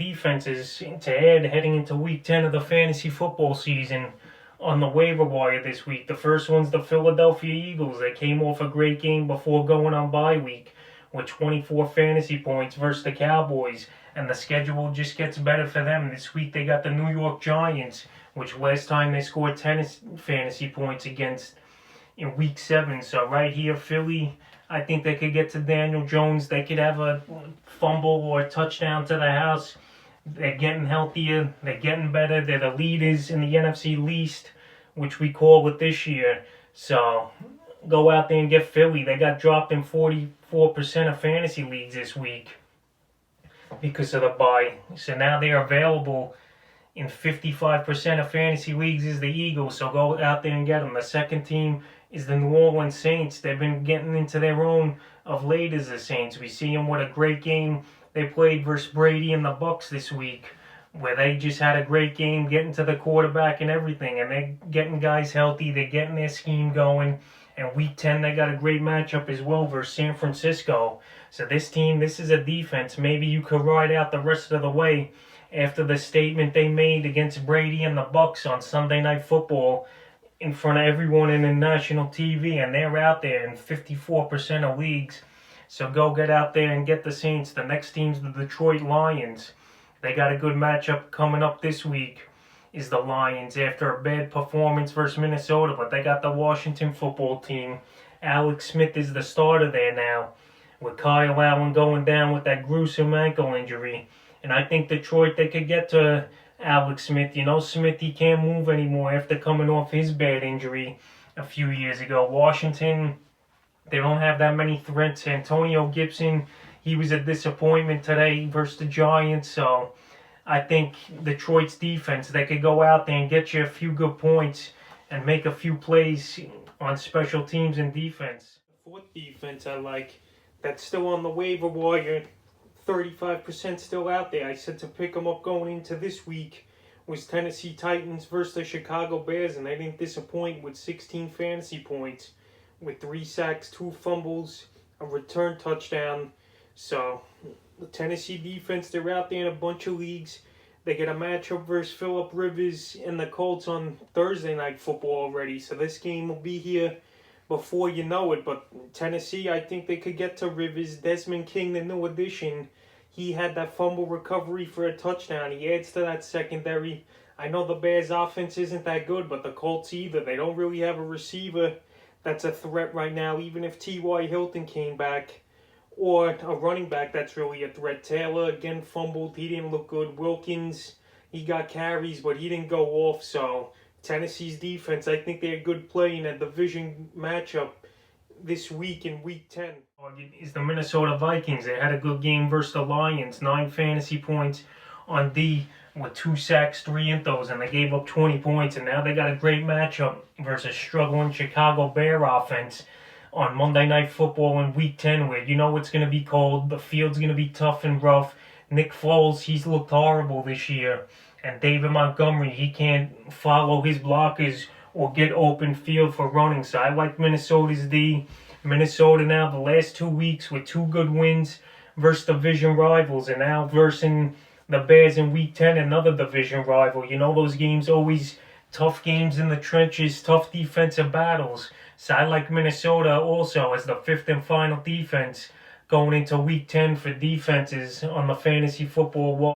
defenses to add heading into week 10 of the fantasy football season on the waiver wire this week. The first one's the Philadelphia Eagles. They came off a great game before going on bye week with 24 fantasy points versus the Cowboys, and the schedule just gets better for them. This week they got the New York Giants, which last time they scored 10 fantasy points against in week 7. So right here, Philly, I think they could get to Daniel Jones. They could have a fumble or a touchdown to the house. They're getting healthier. They're getting better. They're the leaders in the NFC least, which we call it this year. So go out there and get Philly. They got dropped in 44% of fantasy leagues this week because of the bye. So now they're available in 55% of fantasy leagues is the Eagles. So go out there and get them. The second team is the New Orleans Saints. They've been getting into their own of late as the Saints. We see them with a great game they played versus Brady and the Bucks this week, where they just had a great game getting to the quarterback and everything, and they're getting guys healthy. They're getting their scheme going. And week 10, they got a great matchup as well versus San Francisco. So this team, this is a defense. Maybe you could ride out the rest of the way after the statement they made against Brady and the Bucks on Sunday Night Football in front of everyone in the national TV, and they're out there in 54% of leagues. So go get out there and get the Saints. The next team's the Detroit Lions. They got a good matchup coming up this week, is the Lions, after a bad performance versus Minnesota, but they got the Washington football team. Alex Smith is the starter there now, with Kyle Allen going down with that gruesome ankle injury. And I think Detroit, they could get to Alex Smith. You know, Smith, he can't move anymore after coming off his bad injury a few years ago. Washington, they don't have that many threats. Antonio Gibson, he was a disappointment today versus the Giants. So I think Detroit's defense, they could go out there and get you a few good points and make a few plays on special teams and defense. The fourth defense I like, that's still on the waiver wire, 35% still out there. I said to pick them up going into this week, was Tennessee Titans versus the Chicago Bears, and they didn't disappoint with 16 fantasy points, with 3 sacks, 2 fumbles, a return touchdown. So the Tennessee defense, they're out there in a bunch of leagues. They get a matchup versus Phillip Rivers and the Colts on Thursday Night Football already. So this game will be here before you know it. But Tennessee, I think they could get to Rivers. Desmond King, the new addition, he had that fumble recovery for a touchdown. He adds to that secondary. I know the Bears' offense isn't that good, but the Colts either. They don't really have a receiver that's a threat right now, even if T.Y. Hilton came back, or a running back that's really a threat. Taylor, again, fumbled. He didn't look good. Wilkins, he got carries, but he didn't go off. So Tennessee's defense, I think they're a good play in a division matchup this week in week 10. Is the Minnesota Vikings. They had a good game versus the Lions. 9 fantasy points on D with 2 sacks, 3 intos, and they gave up 20 points. And now they got a great matchup versus struggling Chicago Bear offense on Monday Night Football in week 10, where you know it's going to be cold. The field's going to be tough and rough. Nick Foles, he's looked horrible this year. And David Montgomery, he can't follow his blockers or get open field for running. So I like Minnesota's D. Minnesota now, the last 2 weeks with 2 good wins versus division rivals, and now versus the Bears in week 10, another division rival. You know, those games always tough games in the trenches, tough defensive battles. So I like Minnesota also as the 5th and final defense going into week 10 for defenses on the fantasy football wall.